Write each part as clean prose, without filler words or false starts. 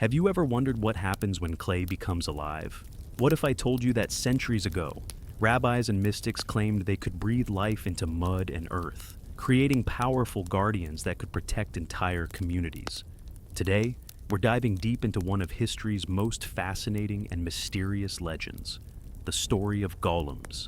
Have you ever wondered what happens when clay becomes alive? What if I told you that centuries ago, rabbis and mystics claimed they could breathe life into mud and earth, creating powerful guardians that could protect entire communities? Today, we're diving deep into one of history's most fascinating and mysterious legends, the story of golems,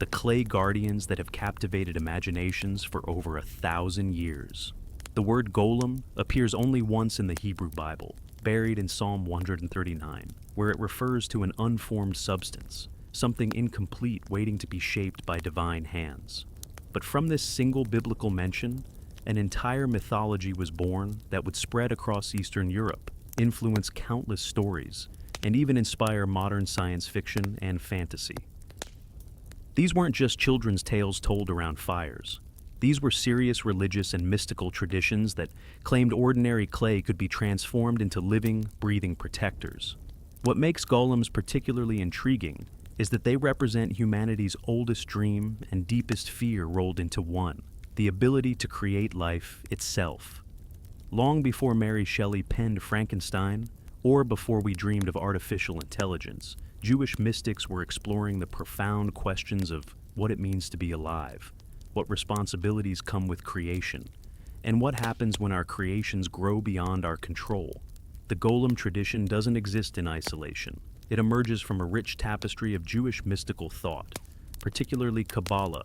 the clay guardians that have captivated imaginations for over 1,000 years. The word golem appears only once in the Hebrew Bible, buried in Psalm 139, where it refers to an unformed substance, something incomplete waiting to be shaped by divine hands. But from this single biblical mention, an entire mythology was born that would spread across Eastern Europe, influence countless stories, and even inspire modern science fiction and fantasy. These weren't just children's tales told around fires. These were serious religious and mystical traditions that claimed ordinary clay could be transformed into living, breathing protectors. What makes golems particularly intriguing is that they represent humanity's oldest dream and deepest fear rolled into one, the ability to create life itself. Long before Mary Shelley penned Frankenstein, or before we dreamed of artificial intelligence, Jewish mystics were exploring the profound questions of what it means to be alive, what responsibilities come with creation, and what happens when our creations grow beyond our control. The golem tradition doesn't exist in isolation. It emerges from a rich tapestry of Jewish mystical thought, particularly Kabbalah,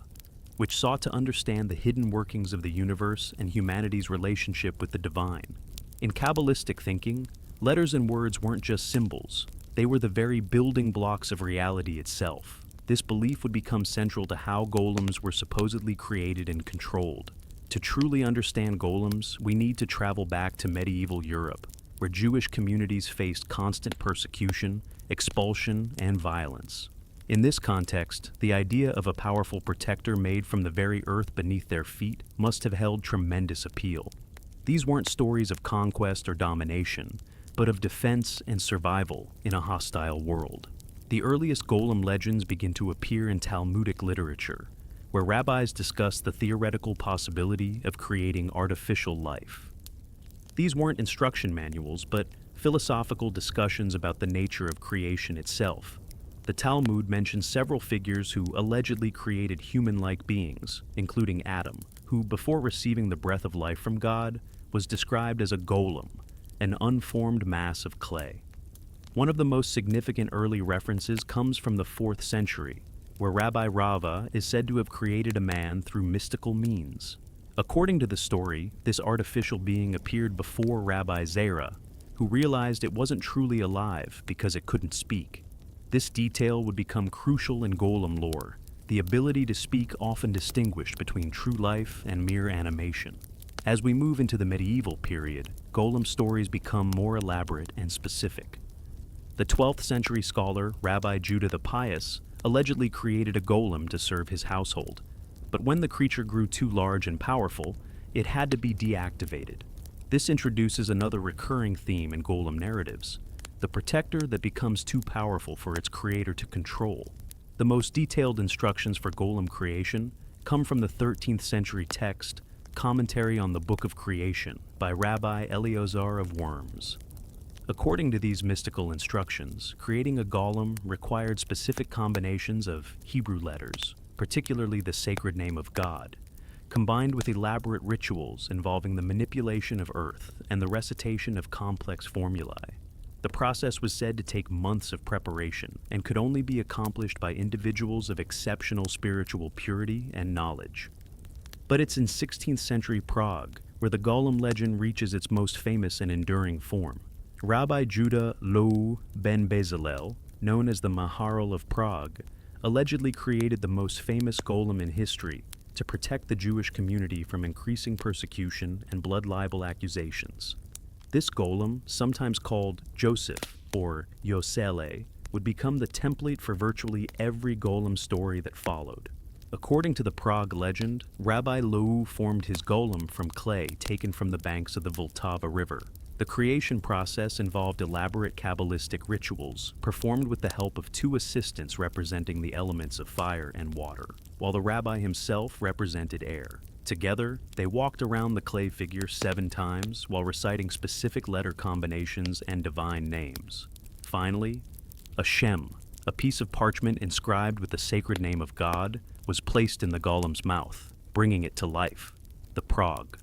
which sought to understand the hidden workings of the universe and humanity's relationship with the divine. In Kabbalistic thinking, letters and words weren't just symbols. They were the very building blocks of reality itself. This belief would become central to how golems were supposedly created and controlled. To truly understand golems, we need to travel back to medieval Europe, where Jewish communities faced constant persecution, expulsion, and violence. In this context, the idea of a powerful protector made from the very earth beneath their feet must have held tremendous appeal. These weren't stories of conquest or domination, but of defense and survival in a hostile world. The earliest golem legends begin to appear in Talmudic literature, where rabbis discuss the theoretical possibility of creating artificial life. These weren't instruction manuals, but philosophical discussions about the nature of creation itself. The Talmud mentions several figures who allegedly created human-like beings, including Adam, who, before receiving the breath of life from God, was described as a golem, an unformed mass of clay. One of the most significant early references comes from the 4th century, where Rabbi Rava is said to have created a man through mystical means. According to the story, this artificial being appeared before Rabbi Zera, who realized it wasn't truly alive because it couldn't speak. This detail would become crucial in golem lore, the ability to speak often distinguished between true life and mere animation. As we move into the medieval period, golem stories become more elaborate and specific. The 12th century scholar Rabbi Judah the Pious allegedly created a golem to serve his household, but when the creature grew too large and powerful, it had to be deactivated. This introduces another recurring theme in golem narratives, the protector that becomes too powerful for its creator to control. The most detailed instructions for golem creation come from the 13th century text, Commentary on the Book of Creation by Rabbi Eleazar of Worms. According to these mystical instructions, creating a golem required specific combinations of Hebrew letters, particularly the sacred name of God, combined with elaborate rituals involving the manipulation of earth and the recitation of complex formulae. The process was said to take months of preparation and could only be accomplished by individuals of exceptional spiritual purity and knowledge. But it's in 16th century Prague where the golem legend reaches its most famous and enduring form. Rabbi Judah Lou ben Bezalel, known as the Maharal of Prague, allegedly created the most famous golem in history to protect the Jewish community from increasing persecution and blood libel accusations. This golem, sometimes called Joseph or Yosele, would become the template for virtually every golem story that followed. According to the Prague legend, Rabbi Lou formed his golem from clay taken from the banks of the Vltava River. The creation process involved elaborate Kabbalistic rituals, performed with the help of 2 assistants representing the elements of fire and water, while the rabbi himself represented air. Together, they walked around the clay figure 7 times while reciting specific letter combinations and divine names. Finally, a shem, a piece of parchment inscribed with the sacred name of God, was placed in the golem's mouth, bringing it to life. The Prague.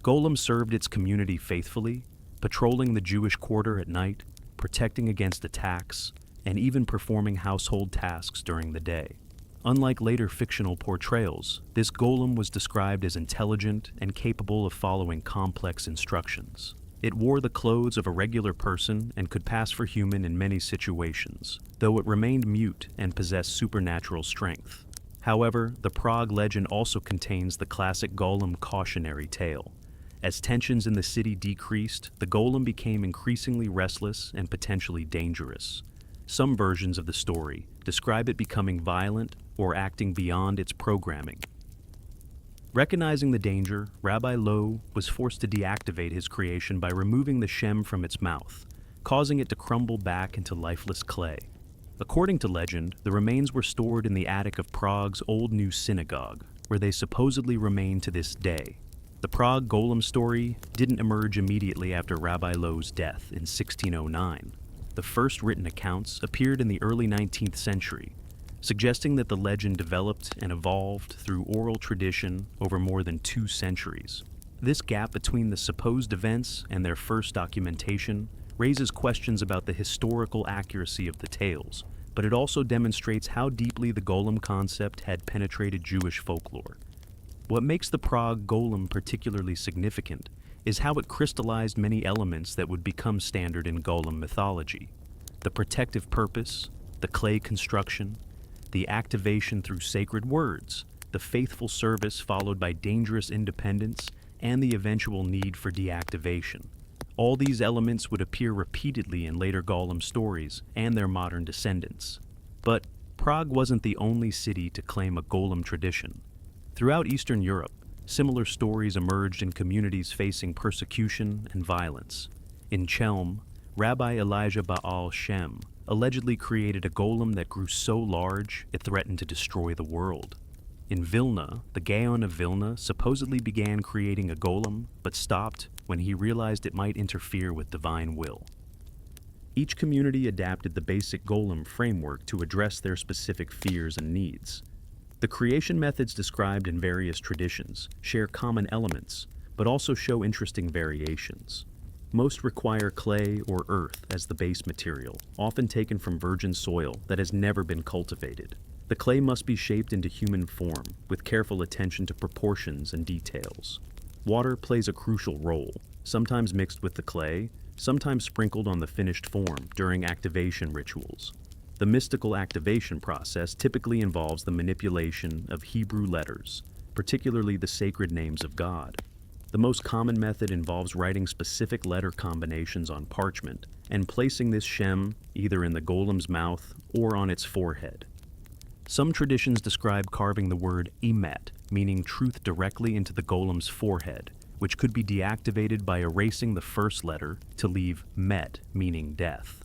Golem served its community faithfully, patrolling the Jewish quarter at night, protecting against attacks, and even performing household tasks during the day. Unlike later fictional portrayals, this golem was described as intelligent and capable of following complex instructions. It wore the clothes of a regular person and could pass for human in many situations, though it remained mute and possessed supernatural strength. However, the Prague legend also contains the classic golem cautionary tale. As tensions in the city decreased, the golem became increasingly restless and potentially dangerous. Some versions of the story describe it becoming violent or acting beyond its programming. Recognizing the danger, Rabbi Lowe was forced to deactivate his creation by removing the shem from its mouth, causing it to crumble back into lifeless clay. According to legend, the remains were stored in the attic of Prague's Old New Synagogue, where they supposedly remain to this day. The Prague golem story didn't emerge immediately after Rabbi Lowe's death in 1609. The first written accounts appeared in the early 19th century, suggesting that the legend developed and evolved through oral tradition over more than 2 centuries. This gap between the supposed events and their first documentation raises questions about the historical accuracy of the tales, but it also demonstrates how deeply the golem concept had penetrated Jewish folklore. What makes the Prague golem particularly significant is how it crystallized many elements that would become standard in golem mythology. The protective purpose, the clay construction, the activation through sacred words, the faithful service followed by dangerous independence, and the eventual need for deactivation. All these elements would appear repeatedly in later golem stories and their modern descendants. But Prague wasn't the only city to claim a golem tradition. Throughout Eastern Europe, similar stories emerged in communities facing persecution and violence. In Chelm, Rabbi Elijah Baal Shem allegedly created a golem that grew so large it threatened to destroy the world. In Vilna, the Gaon of Vilna supposedly began creating a golem, but stopped when he realized it might interfere with divine will. Each community adapted the basic golem framework to address their specific fears and needs. The creation methods described in various traditions share common elements, but also show interesting variations. Most require clay or earth as the base material, often taken from virgin soil that has never been cultivated. The clay must be shaped into human form, with careful attention to proportions and details. Water plays a crucial role, sometimes mixed with the clay, sometimes sprinkled on the finished form during activation rituals. The mystical activation process typically involves the manipulation of Hebrew letters, particularly the sacred names of God. The most common method involves writing specific letter combinations on parchment and placing this shem either in the golem's mouth or on its forehead. Some traditions describe carving the word emet, meaning truth, directly into the golem's forehead, which could be deactivated by erasing the first letter to leave met, meaning death.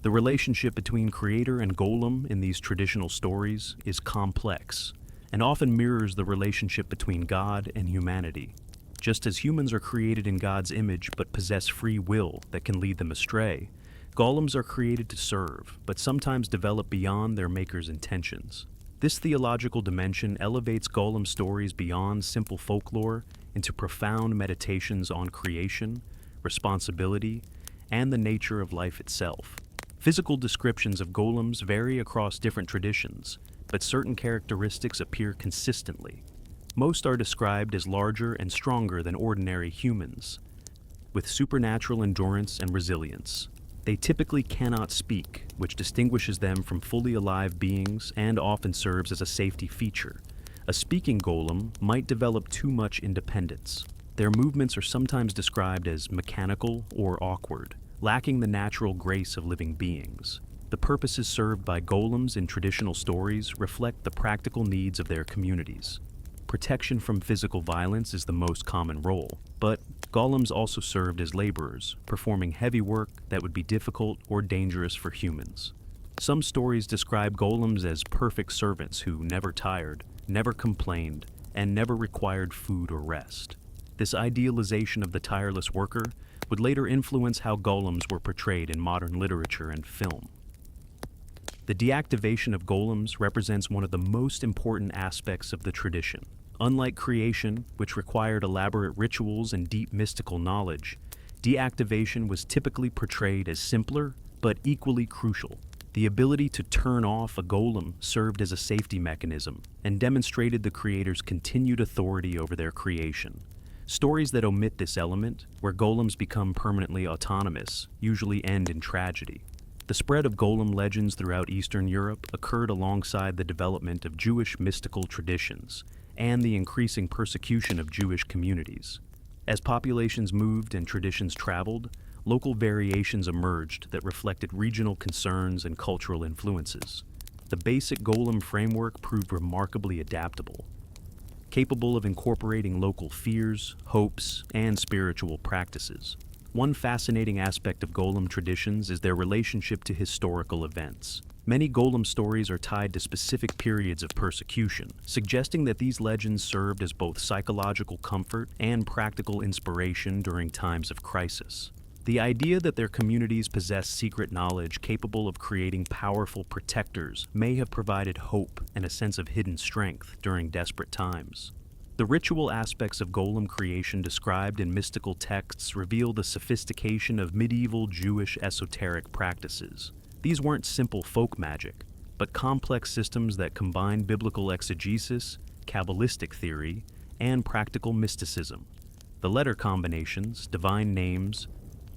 The relationship between creator and golem in these traditional stories is complex and often mirrors the relationship between God and humanity. Just as humans are created in God's image but possess free will that can lead them astray, golems are created to serve, but sometimes develop beyond their maker's intentions. This theological dimension elevates golem stories beyond simple folklore into profound meditations on creation, responsibility, and the nature of life itself. Physical descriptions of golems vary across different traditions, but certain characteristics appear consistently. Most are described as larger and stronger than ordinary humans, with supernatural endurance and resilience. They typically cannot speak, which distinguishes them from fully alive beings and often serves as a safety feature. A speaking golem might develop too much independence. Their movements are sometimes described as mechanical or awkward, lacking the natural grace of living beings. The purposes served by golems in traditional stories reflect the practical needs of their communities. Protection from physical violence is the most common role, but golems also served as laborers, performing heavy work that would be difficult or dangerous for humans. Some stories describe golems as perfect servants who never tired, never complained, and never required food or rest. This idealization of the tireless worker would later influence how golems were portrayed in modern literature and film. The deactivation of golems represents one of the most important aspects of the tradition. Unlike creation, which required elaborate rituals and deep mystical knowledge, deactivation was typically portrayed as simpler but equally crucial. The ability to turn off a golem served as a safety mechanism and demonstrated the creator's continued authority over their creation. Stories that omit this element, where golems become permanently autonomous, usually end in tragedy. The spread of golem legends throughout Eastern Europe occurred alongside the development of Jewish mystical traditions and the increasing persecution of Jewish communities. As populations moved and traditions traveled, local variations emerged that reflected regional concerns and cultural influences. The basic golem framework proved remarkably adaptable, capable of incorporating local fears, hopes, and spiritual practices. One fascinating aspect of golem traditions is their relationship to historical events. Many golem stories are tied to specific periods of persecution, suggesting that these legends served as both psychological comfort and practical inspiration during times of crisis. The idea that their communities possess secret knowledge capable of creating powerful protectors may have provided hope and a sense of hidden strength during desperate times. The ritual aspects of golem creation described in mystical texts reveal the sophistication of medieval Jewish esoteric practices. These weren't simple folk magic, but complex systems that combine biblical exegesis, Kabbalistic theory, and practical mysticism. The letter combinations, divine names,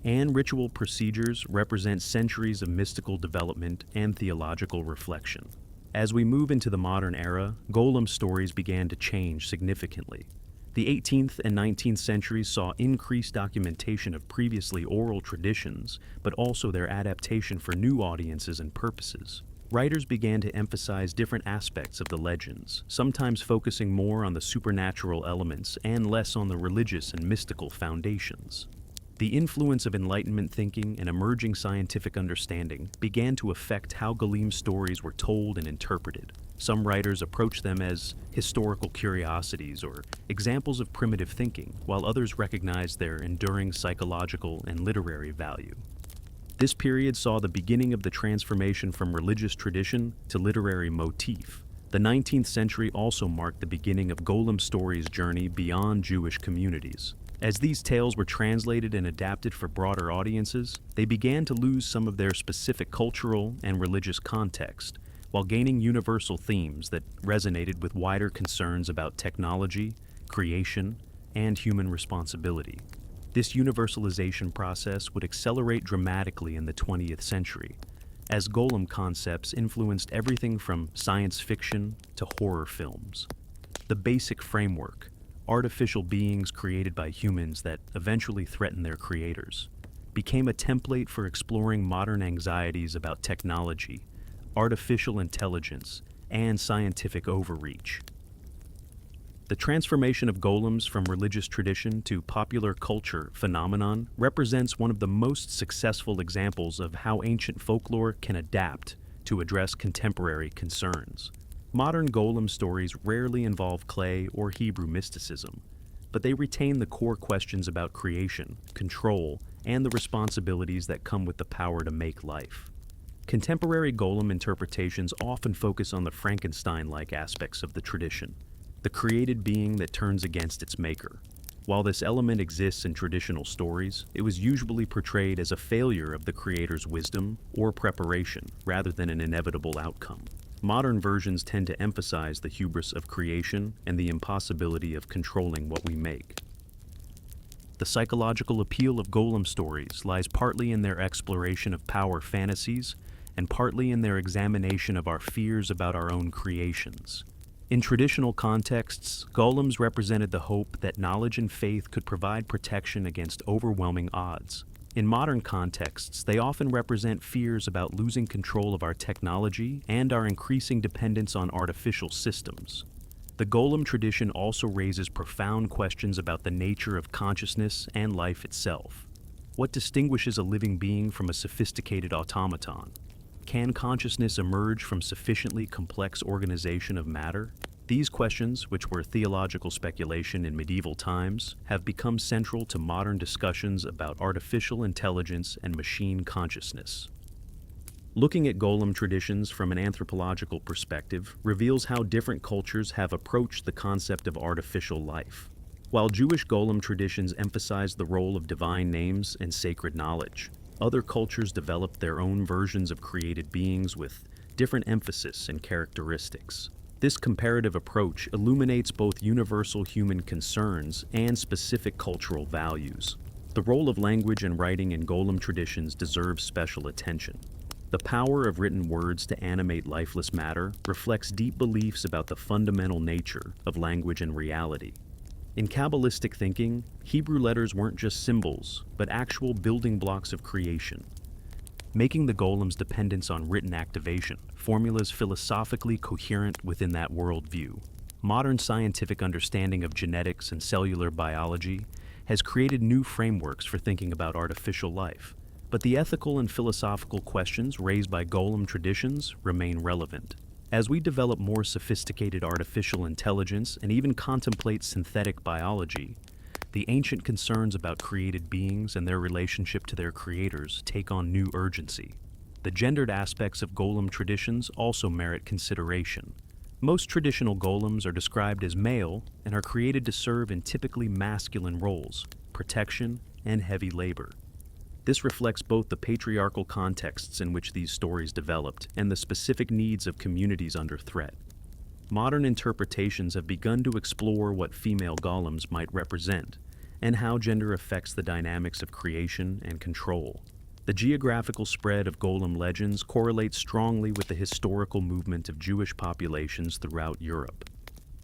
and ritual procedures represent centuries of mystical development and theological reflection. As we move into the modern era, golem stories began to change significantly. The 18th and 19th centuries saw increased documentation of previously oral traditions, but also their adaptation for new audiences and purposes. Writers began to emphasize different aspects of the legends, sometimes focusing more on the supernatural elements and less on the religious and mystical foundations. The influence of Enlightenment thinking and emerging scientific understanding began to affect how golem stories were told and interpreted. Some writers approached them as historical curiosities or examples of primitive thinking, while others recognized their enduring psychological and literary value. This period saw the beginning of the transformation from religious tradition to literary motif. The 19th century also marked the beginning of golem stories' journey beyond Jewish communities. As these tales were translated and adapted for broader audiences, they began to lose some of their specific cultural and religious context, while gaining universal themes that resonated with wider concerns about technology, creation, and human responsibility. This universalization process would accelerate dramatically in the 20th century, as golem concepts influenced everything from science fiction to horror films. The basic framework, artificial beings created by humans that eventually threaten their creators, became a template for exploring modern anxieties about technology, artificial intelligence, and scientific overreach. The transformation of golems from religious tradition to popular culture phenomenon represents one of the most successful examples of how ancient folklore can adapt to address contemporary concerns. Modern golem stories rarely involve clay or Hebrew mysticism, but they retain the core questions about creation, control, and the responsibilities that come with the power to make life. Contemporary golem interpretations often focus on the Frankenstein-like aspects of the tradition, the created being that turns against its maker. While this element exists in traditional stories, it was usually portrayed as a failure of the creator's wisdom or preparation, rather than an inevitable outcome. Modern versions tend to emphasize the hubris of creation and the impossibility of controlling what we make. The psychological appeal of golem stories lies partly in their exploration of power fantasies and partly in their examination of our fears about our own creations. In traditional contexts, golems represented the hope that knowledge and faith could provide protection against overwhelming odds. In modern contexts, they often represent fears about losing control of our technology and our increasing dependence on artificial systems. The golem tradition also raises profound questions about the nature of consciousness and life itself. What distinguishes a living being from a sophisticated automaton? Can consciousness emerge from sufficiently complex organization of matter? These questions, which were theological speculation in medieval times, have become central to modern discussions about artificial intelligence and machine consciousness. Looking at golem traditions from an anthropological perspective reveals how different cultures have approached the concept of artificial life. While Jewish golem traditions emphasize the role of divine names and sacred knowledge, other cultures developed their own versions of created beings with different emphasis and characteristics. This comparative approach illuminates both universal human concerns and specific cultural values. The role of language and writing in golem traditions deserves special attention. The power of written words to animate lifeless matter reflects deep beliefs about the fundamental nature of language and reality. In Kabbalistic thinking, Hebrew letters weren't just symbols, but actual building blocks of creation. Making the golem's dependence on written activation, formulas philosophically coherent within that worldview. Modern scientific understanding of genetics and cellular biology has created new frameworks for thinking about artificial life, but the ethical and philosophical questions raised by golem traditions remain relevant. As we develop more sophisticated artificial intelligence and even contemplate synthetic biology, the ancient concerns about created beings and their relationship to their creators take on new urgency. The gendered aspects of golem traditions also merit consideration. Most traditional golems are described as male and are created to serve in typically masculine roles, protection, and heavy labor. This reflects both the patriarchal contexts in which these stories developed and the specific needs of communities under threat. Modern interpretations have begun to explore what female golems might represent and how gender affects the dynamics of creation and control. The geographical spread of golem legends correlates strongly with the historical movement of Jewish populations throughout Europe.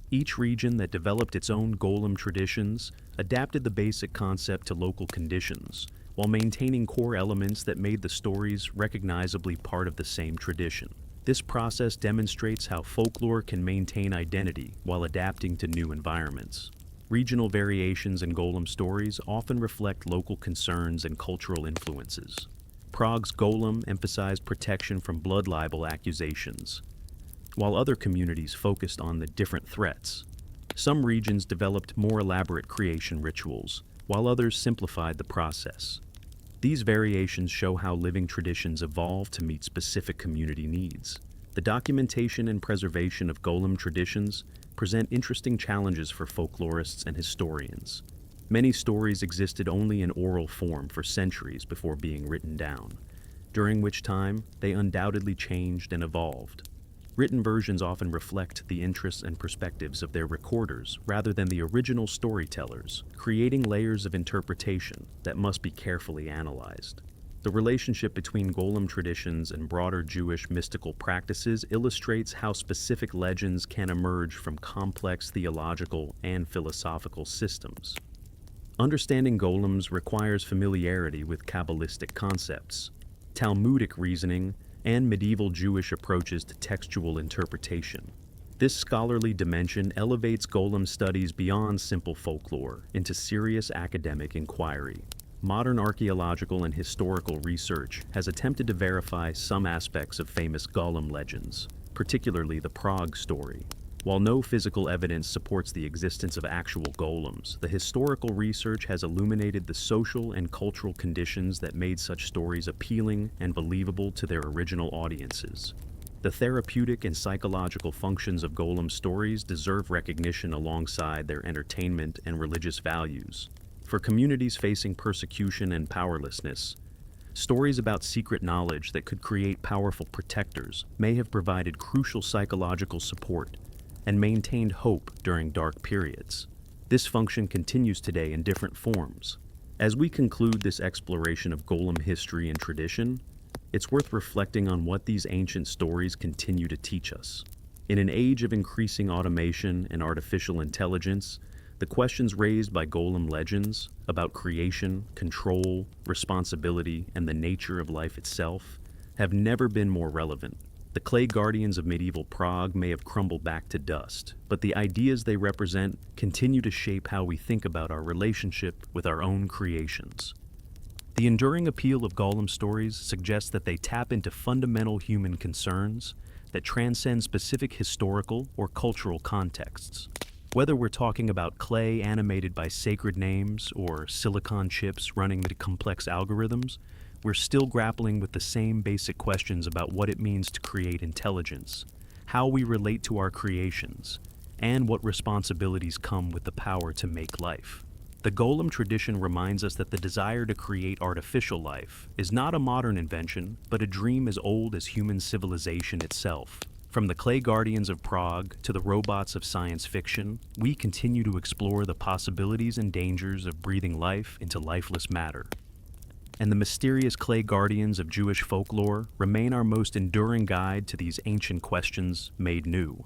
Each region that developed its own golem traditions adapted the basic concept to local conditions, while maintaining core elements that made the stories recognizably part of the same tradition. This process demonstrates how folklore can maintain identity while adapting to new environments. Regional variations in golem stories often reflect local concerns and cultural influences. Prague's golem emphasized protection from blood libel accusations, while other communities focused on the different threats. Some regions developed more elaborate creation rituals, while others simplified the process. These variations show how living traditions evolve to meet specific community needs. The documentation and preservation of golem traditions present interesting challenges for folklorists and historians. Many stories existed only in oral form for centuries before being written down, during which time they undoubtedly changed and evolved. Written versions often reflect the interests and perspectives of their recorders rather than the original storytellers, creating layers of interpretation that must be carefully analyzed. The relationship between golem traditions and broader Jewish mystical practices illustrates how specific legends can emerge from complex theological and philosophical systems. Understanding golems requires familiarity with Kabbalistic concepts, Talmudic reasoning, and medieval Jewish approaches to textual interpretation. This scholarly dimension elevates golem studies beyond simple folklore into serious academic inquiry. Modern archaeological and historical research has attempted to verify some aspects of famous golem legends, particularly the Prague story. While no physical evidence supports the existence of actual golems, the historical research has illuminated the social and cultural conditions that made such stories appealing and believable to their original audiences. The therapeutic and psychological functions of golem stories deserve recognition alongside their entertainment and religious values. For communities facing persecution and powerlessness, stories about secret knowledge that could create powerful protectors may have provided crucial psychological support and maintained hope during dark periods. This function continues today in different forms. As we conclude this exploration of golem history and tradition, it's worth reflecting on what these ancient stories continue to teach us. In an age of increasing automation and artificial intelligence, the questions raised by golem legends about creation, control, responsibility, and the nature of life itself have never been more relevant. The clay guardians of medieval Prague may have crumbled back to dust, but the ideas they represent continue to shape how we think about our relationship with our own creations. The enduring appeal of golem stories suggests that they tap into fundamental human concerns that transcend specific historical or cultural contexts. Whether we're talking about clay animated by sacred names or silicon chips running the complex algorithms, we're still grappling with the same basic questions about what it means to create intelligence, how we relate to our creations, and what responsibilities come with the power to make life. The golem tradition reminds us that the desire to create artificial life is not a modern invention, but a dream as old as human civilization itself. From the clay guardians of Prague to the robots of science fiction, we continue to explore the possibilities and dangers of breathing life into lifeless matter. And the mysterious clay guardians of Jewish folklore remain our most enduring guide to these ancient questions made new.